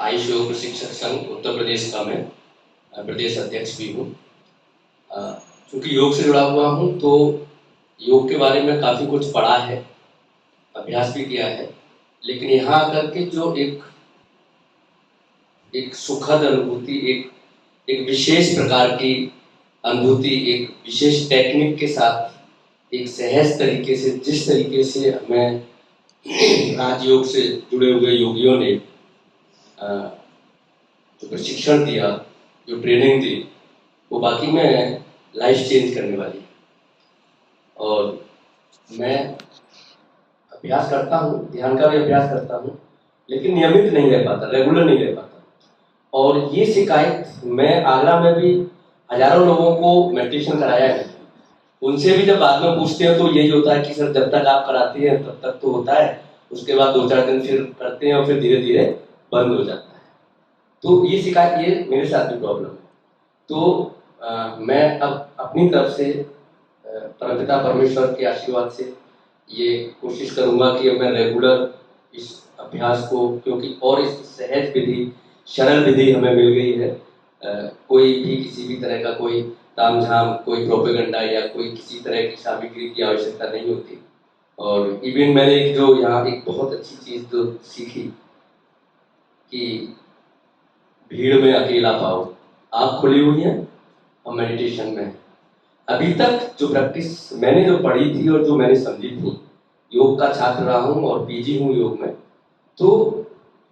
आयुष योग प्रशिक्षक संघ उत्तर प्रदेश का मैं प्रदेश अध्यक्ष भी हूँ। चूँकि योग से जुड़ा हुआ हूँ तो योग के बारे में काफ़ी कुछ पढ़ा है, अभ्यास भी किया है, लेकिन यहाँ आकर के जो एक सुखद अनुभूति, एक विशेष प्रकार की अनुभूति, एक विशेष टेक्निक के साथ एक सहज तरीके से, जिस तरीके से हमें राजयोग से जुड़े हुए योगियों ने जो प्रशिक्षण दिया, जो ट्रेनिंग दी, वो बाकी में लाइफ चेंज करने वाली है। और मैं अभ्यास करता हूँ, ध्यान का भी अभ्यास करता हूँ, लेकिन नियमित नहीं रह पाता, रेगुलर नहीं रह पाता। और ये शिकायत मैं आगरा में भी हजारों लोगों को मेडिटेशन कराया है, उनसे भी जब बाद में पूछते हैं तो यही होता है कि सर जब तक आप कराते हैं तब तक तो होता है, उसके बाद 2-4 दिन फिर करते हैं और फिर धीरे धीरे बंद हो जाता है। तो ये शिकायत, ये मेरे साथ भी प्रॉब्लम है। तो मैं अब अपनी तरफ से परमपिता परमेश्वर के आशीर्वाद से ये कोशिश करूंगा कि अब मैं रेगुलर इस अभ्यास को, क्योंकि और इस सहज विधि, सरल विधि हमें मिल गई है। कोई भी किसी भी तरह का कोई तामझाम, कोई प्रोपेगेंडा या कोई किसी तरह की सामग्री की आवश्यकता नहीं होती। और इवन मैंने जो यहाँ एक बहुत अच्छी चीज जो सीखी कि भीड़ में अकेला पाओ, आँख खुली हुई है और मेडिटेशन में। अभी तक जो प्रैक्टिस मैंने जो पढ़ी थी और जो मैंने समझी थी, योग का छात्र रहा हूँ और पीजी हूँ योग में, तो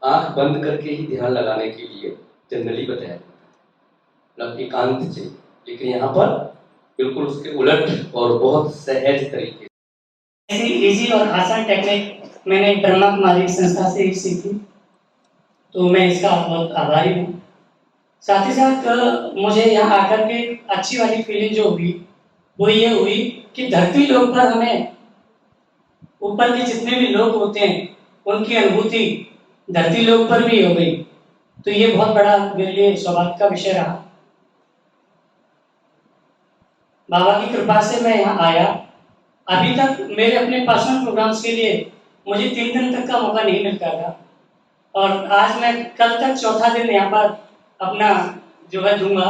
आंख बंद करके ही ध्यान लगाने के लिए जनरली बताया जाता है, मतलब एकांत चाहिए। लेकिन यहाँ पर बिल्कुल उसके उलट और बहुत सहज तरीके ऐसी इजी और आसान टेक्निक मैंने ब्रह्मा कुमारी संस्था से सीखी, तो मैं इसका बहुत आभारी हूँ। साथ ही साथ मुझे यहाँ आकर के अच्छी वाली फीलिंग जो हुई वो ये हुई कि धरती लोक पर हमें ऊपर के जितने भी लोग होते हैं उनकी अनुभूति धरती लोक पर भी हो गई। तो ये बहुत बड़ा मेरे लिए सौभाग्य का विषय रहा। बाबा की कृपा से मैं यहाँ आया। अभी तक मेरे अपने पर्सनल प्रोग्राम्स के लिए मुझे 3 दिन तक का मौका नहीं मिलता था, और आज मैं कल तक चौथा दिन यहाँ पर अपना जो है दूंगा।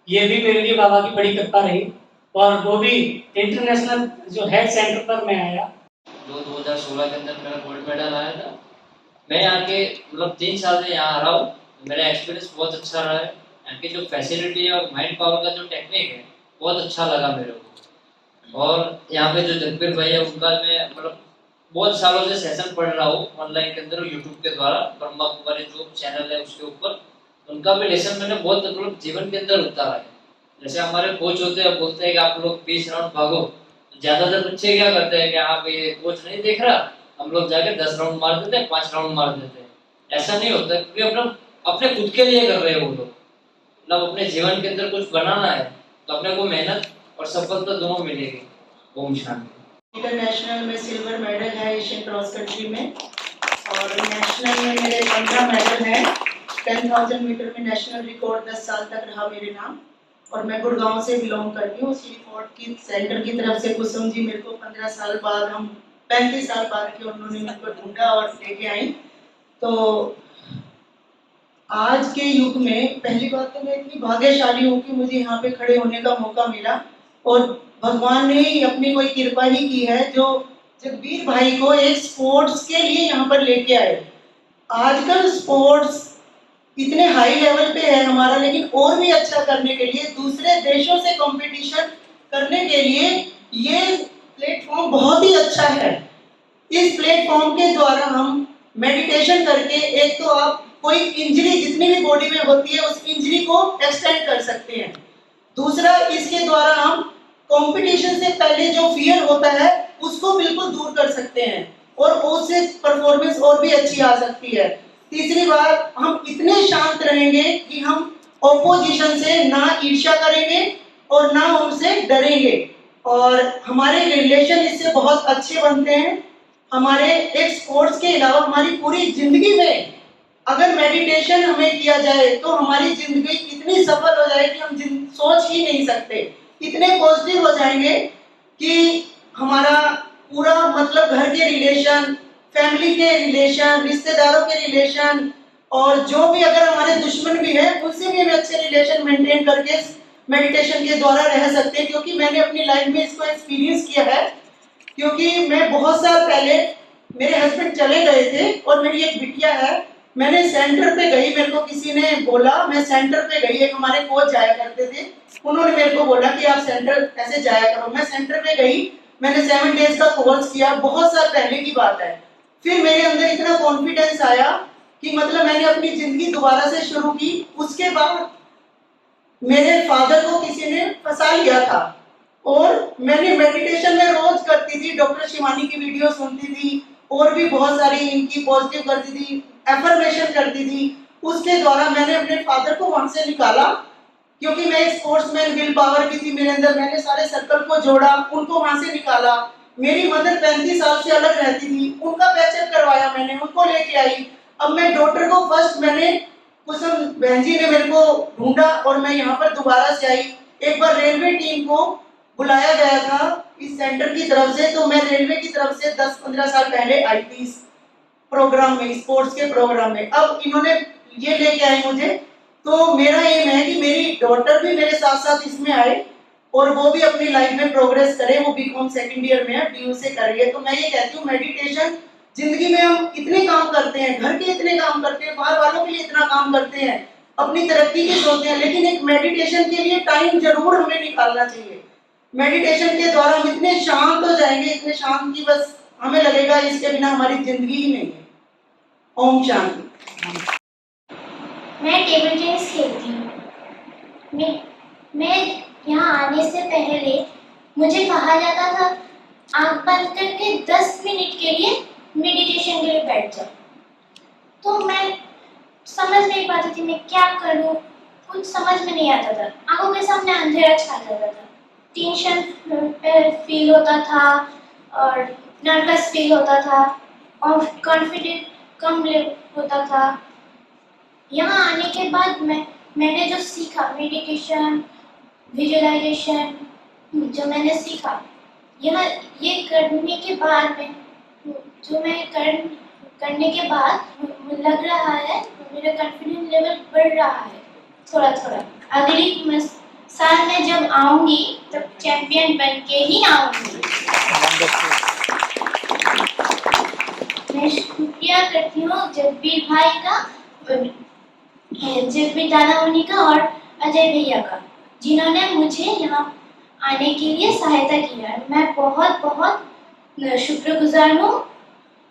ये भी मेरे लिए बाबा की बड़ी कृपा रही, और वो भी इंटरनेशनल जो हेल्थ सेंटर पर मैं आया, जो 2016 के अंदर मेरा गोल्ड मेडल आया था। मैं यहाँ के मतलब 3 साल से यहाँ आ रहा हूँ, मेरा एक्सपीरियंस बहुत अच्छा रहा है। यहाँ की जो फैसिलिटी और माइंड पावर का जो टेक्निक है बहुत अच्छा लगा मेरे को। और यहाँ पे जो जगबीर भाई है उनका मैं मतलब बहुत सालों से सेशन पढ़ रहा हूँ ऑनलाइन के अंदर, यूट्यूब के द्वारा। ब्रह्मा कुमारी जो चैनल है उसके ऊपर उनका भी लेसन मैंने बहुत मतलब जीवन के अंदर उतारा है। जैसे हमारे कोच होते हैं, बोलते हैं कि आप लोग 20 राउंड भागो, ज्यादातर बच्चे क्या करते हैं कि हाँ भाई कोच नहीं देख रहा, हम लोग जाके 10 राउंड मार देते हैं, 5 राउंड मार देते हैं। ऐसा नहीं होता, क्योंकि अपने खुद के लिए कर रहे हैं वो लोग। मतलब अपने जीवन के अंदर कुछ बनाना है तो अपने को मेहनत और सफलता दोनों मिलेगी। ओम शांति। इंटरनेशनल में सिल्वर मेडल है एशियन क्रॉस कंट्री में, और नेशनल में मेरे 15 मेडल है। 10,000 मीटर में नेशनल रिकॉर्ड 10 साल तक रहा मेरे नाम। और मैं गुड़गांव से बिलोंग करती हूँ। उसी रिकॉर्ड की सेंटर की तरफ से कुसुम जी मेरे को 15 साल बाद, हम 35 साल बाद के उन्होंने मेरे को ढूंढा और लेके आई। तो आज के युग में पहली बात तो मैं इतनी भाग्यशाली हूँ कि मुझे यहाँ पे खड़े होने का मौका मिला, और भगवान ने अपनी कोई कृपा ही की है जो जगबीर भाई को एक स्पोर्ट्स के लिए यहाँ पर लेके आए। आजकल स्पोर्ट्स इतने हाई लेवल पे है हमारा, लेकिन और भी अच्छा करने के लिए, दूसरे देशों से कंपटीशन करने के लिए ये प्लेटफॉर्म बहुत ही अच्छा है। इस प्लेटफॉर्म के द्वारा हम मेडिटेशन करके, एक तो आप कोई इंजरी जितनी भी बॉडी में होती है उस इंजरी को एक्सटेंड कर सकते हैं। दूसरा, इसके द्वारा हम कंपटीशन से पहले जो फियर होता है उसको बिल्कुल दूर कर सकते हैं, और उससे परफॉर्मेंस और भी अच्छी आ सकती है। तीसरी बात, हम इतने शांत रहेंगे कि हम ऑपोजिशन से ना ईर्ष्या करेंगे और ना उनसे डरेंगे, और हमारे रिलेशन इससे बहुत अच्छे बनते हैं। हमारे एक स्पोर्ट्स के अलावा हमारी पूरी जिंदगी में अगर मेडिटेशन हमें किया जाए तो हमारी जिंदगी इतनी सफल हो जाए कि हम सोच ही नहीं सकते। इतने पॉजिटिव हो जाएंगे कि हमारा पूरा मतलब घर के रिलेशन, फैमिली के रिलेशन, रिश्तेदारों के रिलेशन, और जो भी अगर हमारे दुश्मन भी है उनसे भी हमें अच्छे रिलेशन मेंटेन करके मेडिटेशन के द्वारा रह सकते हैं, क्योंकि मैंने अपनी लाइफ में इसको एक्सपीरियंस किया है। क्योंकि मैं बहुत साल पहले, मेरे हस्बैंड चले गए थे और मेरी एक बिटिया है, मैंने सेंटर पे गई, मेरे को किसी ने बोला, मैं सेंटर पे गई, एक हमारे कोच जाया करते थे, उन्होंने मेरे को बोला कि आप सेंटर ऐसे जाया करो। मैं सेंटर पे गई, मैंने 7 डेज का कोर्स किया, बहुत साल पहले की बात है। फिर मेरे अंदर इतना कॉन्फिडेंस आया कि मतलब मैंने अपनी जिंदगी दोबारा से शुरू की। उसके बाद मेरे फादर को किसी ने फंसा लिया था और मैंने मेडिटेशन में रोज करती थी, डॉक्टर शिवानी की वीडियो सुनती थी और भी बहुत सारी इनकी पॉजिटिव करती थी, एफर्मेशन करती थी। उसके द्वारा मैंने अपने फादर को वहां से निकाला, क्योंकि मैं एक स्पोर्ट्समैन विल पावर की थी मेरे अंदर। मैंने सारे सर्कल को जोड़ा, उनको वहां से निकाला। मेरी मदर 35 साल से अलग रहती थी, उनका पैचअप करवाया मैंने, उनको लेके आई। अब मैं डॉक्टर को फर्स्ट मैंने, कुसुम बहन जी ने मेरे को ढूंढा और मैं यहाँ पर दोबारा से आई। एक बार रेलवे टीम को बुलाया गया था इस सेंटर की तरफ से, तो मैं रेलवे की तरफ से 10-15 साल पहले आई थी इस प्रोग्राम में, स्पोर्ट्स के प्रोग्राम में। अब इन्होंने ये लेके आए मुझे, तो मेरा एम है कि मेरी डॉटर भी मेरे साथ साथ इसमें आए और वो भी अपनी लाइफ में प्रोग्रेस करे। वो बीकॉम सेकंड ईयर में है, DU से कर रही है। तो मैं ये कहती हूँ, मेडिटेशन, जिंदगी में हम इतने काम करते हैं, घर के इतने काम करते हैं, बाहर वालों के लिए इतना काम करते हैं, अपनी तरक्की की सोचते हैं, लेकिन एक मेडिटेशन के लिए टाइम जरूर हमें निकालना चाहिए। मेडिटेशन के द्वारा हम इतने शांत हो जाएंगे, इतने शांत की बस हमें लगेगा इसके बिना हमारी जिंदगी ही नहीं है। ओम शांति। मैं टेबल टेनिस खेलती हूँ। मैं यहाँ आने से पहले मुझे कहा जाता था आंख बंद करके 10 मिनट के लिए मेडिटेशन के लिए बैठ जाओ, तो मैं समझ नहीं पाती थी मैं क्या करूँ, कुछ समझ में नहीं आता था। आंखों के सामने अंधेरा छा जाता था, टेंशन फील होता था और नर्वस फील होता था और कॉन्फिडेंस कम होता था। यहाँ आने के बाद मैंने जो सीखा, मेडिटेशन, विजुअलाइजेशन, जो मैंने सीखा, ये करने के बाद करने के बाद लग रहा है मेरा कॉन्फिडेंस लेवल बढ़ रहा है थोड़ा थोड़ा। अगली साल में जब आऊंगी तब चैंपियन बन के ही आऊंगी। मैं शुक्रिया करती हूँ जगबीर भाई का, जगबीर दादा मुनि का और अजय भैया का, जिन्होंने मुझे यहाँ आने के लिए सहायता किया। मैं बहुत बहुत शुक्रगुजार हूँ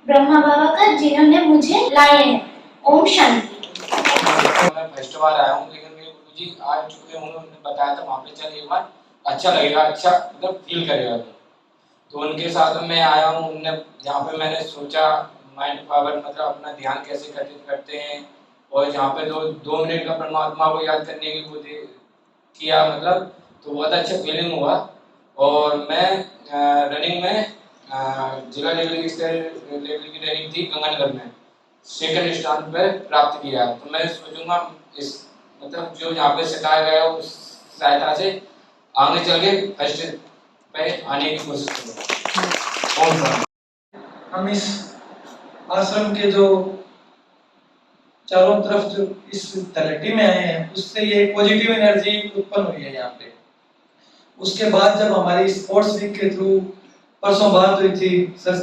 ब्रह्मा बाबा का, जिन्होंने मुझे लाए हैं। ओम शांति। मैं फर्स्ट बार आया हूँ, लेकिन मेरे गुरुजी आ चुके हैं, उन्होंने बताया था वहाँ पे चल एक बार अच्छा लगेगा, अच्छा मतलब फील करेगा। तो उनके साथ मैं आया हूँ। उनने जहाँ पे मैंने सोचा माइंड पावर मतलब अपना ध्यान कैसे करते हैं, और जहाँ पे 2 मिनट का परमात्मा को याद करने की वो किया, मतलब तो बहुत अच्छा फीलिंग हुआ। और मैं रनिंग में जिला लेवल की रनिंग थी गंगानगर में, 2nd स्थान पर प्राप्त किया। तो मैं सोचूंगा इस मतलब जो यहाँ पे सिखाया गया उस सहायता से आगे चल के फर्स्ट पे आने की कोशिश करूँगा। हम इस आश्रम के जो चारों तरफ जो इस तलहटी में आए हैं, उससे ये पॉजिटिव एनर्जी उत्पन्न हुई है यहाँ पे। उसके बाद जब हमारी स्पोर्ट्स वीक के थ्रू परसों बात हुई थी सर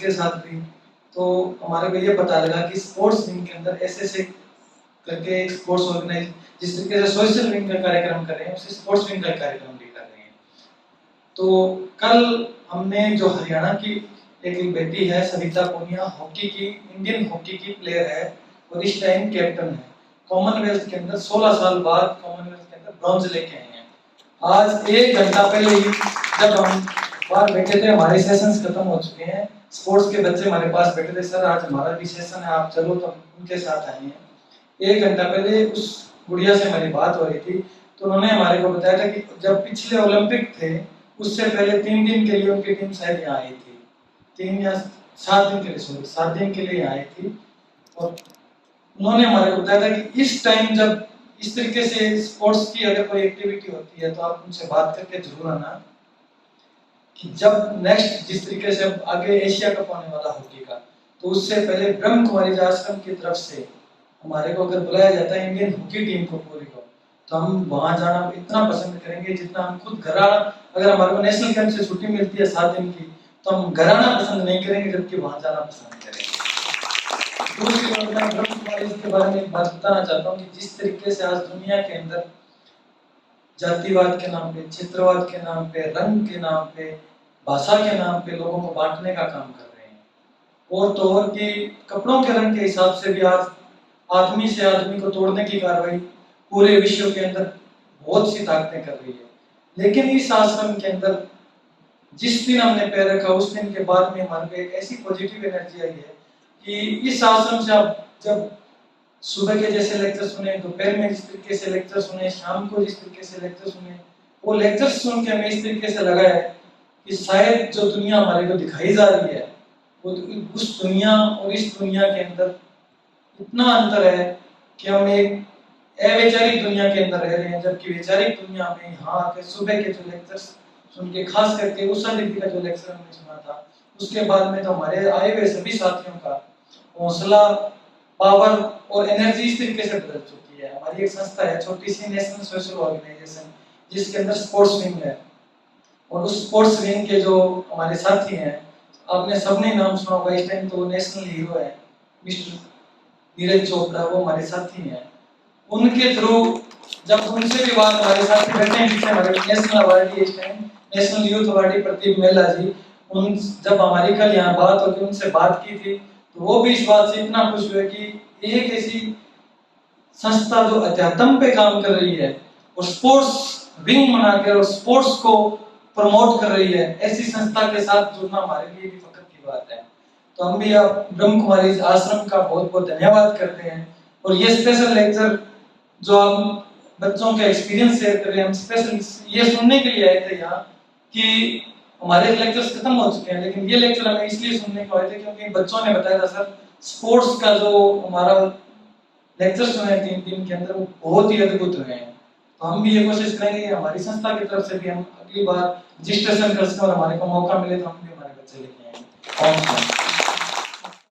के साथ भी, तो हमारे को ये पता लगा कि स्पोर्ट्स विंग के अंदर ऐसे करके एक स्पोर्ट्स ऑर्गेनाइज, जिस तरीके से सोशल विंग का कार्यक्रम कर रहे हैं, उसे स्पोर्ट्स विंग का कार्यक्रम भी कर रहे हैं। तो कल हमने जो हरियाणा की एक बेटी है सविता पूनिया, हॉकी की, इंडियन हॉकी की प्लेयर है और इस टाइम कैप्टन है, कॉमनवेल्थ के अंदर 16 साल बाद कॉमनवेल्थ के अंदर ब्रॉन्ज लेके आए हैं। आज 1 घंटा पहले ही जब हम बाहर बैठे थे, हमारे सेशंस खत्म हो चुके हैं, स्पोर्ट्स के बच्चे हमारे पास बैठे थे, सर आज हमारा भी सेशन है, आप चलो, तो उनके साथ आए हैं। 1 घंटा पहले उस गुड़िया से हमारी बात हो रही थी, तो उन्होंने हमारे को बताया था कि जब पिछले ओलंपिक थे उससे पहले 3 दिन के लिए उनकी टीम शायद यहाँ आई थी, 3 या 7 दिन के लिए, सॉरी 7 दिन के लिए आई थी। और उन्होंने हमारे को बताया था कि इस टाइम जब इस तरीके से स्पोर्ट्स की अगर कोई एक्टिविटी होती है तो आप उनसे बात करके जरूर आना, कि जब नेक्स्ट जिस तरीके से आगे एशिया कप होने वाला हॉकी का, तो उससे पहले ब्रह्म कुमारी आश्रम की तरफ से हमारे को अगर बुलाया जाता है इंडियन हॉकी टीम को पूरी को, तो हम वहाँ जाना इतना पसंद करेंगे जितना हम खुद घर आना, अगर हमारे को नेशनल कैंप से छुट्टी मिलती है 7 दिन की, तो हम घर आना पसंद नहीं करेंगे जबकि वहाँ जाना पसंद करेंगे। दूसरी बात मैं ब्रह्म कुमारी के बारे में एक बात बताना चाहता हूँ कि जिस तरीके से आज दुनिया के अंदर जातिवाद के नाम पे, क्षेत्रवाद के नाम पे, रंग के नाम पे, भाषा के नाम पे लोगों को बांटने का काम कर रहे हैं, और तो और कि कपड़ों के रंग के हिसाब से भी आज आदमी से आदमी को तोड़ने की कार्रवाई पूरे विश्व के अंदर बहुत सी ताकतें कर रही है। लेकिन इस आश्रम के अंदर जिस दिन हमने पैर रखा उस दिन के बाद में हमारे पे एक ऐसी पॉजिटिव एनर्जी आई है कि इस आश्रम से आप जब सुबह के जैसे लेक्चर सुने, दोपहर में जिस तरीके से लेक्चर सुने, शाम को जिस तरीके से लेक्चर सुने, वो लेक्चर सुन के हमें इस तरीके से लगा है कि शायद जो दुनिया हमारे को दिखाई जा रही है वो उस दुनिया और इस दुनिया के अंदर इतना अंतर है कि हम एक अवैचारिक दुनिया के अंदर रह रहे हैं, जबकि वैचारिक दुनिया में यहाँ आके सुबह के जो लेक्चर्स सुन के, खास करके उषा दीदी का जो लेक्चर हमने सुना था, उसके बाद में तो हमारे आए हुए सभी साथियों का हौसला, पावर और एनर्जी इस तरीके से बदल चुकी है। हमारी एक संस्था है छोटी सी, नेशनल सोशल ऑर्गेनाइजेशन, जिसके अंदर स्पोर्ट्स विंग है, और उस स्पोर्ट्स विंग के जो हमारे साथी हैं, आपने सबने नाम सुना होगा, इस टाइम तो नेशनल हीरो है मिस्टर नीरज चोपड़ा, वो हमारे साथी हैं। उनके थ्रू जब उनसे भी बात, हमारे साथी बैठे हैं पीछे, हमारे नेशनल अवार्डी इस time national youth awardee Pradeep Mehla ji, उन जब हमारी कल यहाँ बात होगी, उनसे बात की थी, तो वो भी इस बात से इतना खुश हुए कि एक ऐसी संस्था जो अध्यात्म पे काम कर रही है और स्पोर्ट्स विंग बना के और स्पोर्ट्स को प्रमोट कर रही है, ऐसी संस्था के साथ जुड़ना हमारे लिए भी फख्र की बात है। तो हम भी ब्रह्म कुमारी आश्रम का बहुत बहुत धन्यवाद करते हैं। और ये स्पेशल लेक्चर जो हम बच्चों के एक्सपीरियंस शेयर कर रहे हैं, हम स्पेशल ये सुनने के लिए आए थे यहाँ कि हमारे लेक्चर्स खत्म हो चुके हैं, लेकिन ये लेक्चर हमें इसलिए सुनने को आए थे क्योंकि बच्चों ने बताया था सर स्पोर्ट्स का जो हमारा लेक्चर सुने 3 दिन के अंदर वो बहुत ही अद्भुत रहे हैं। तो हम भी ये कोशिश करेंगे हमारी संस्था की तरफ से भी हम अगली बार रजिस्ट्रेशन कर सकें और हमारे को मौका मिले तो हम भी हमारे बच्चे लेके आएंगे।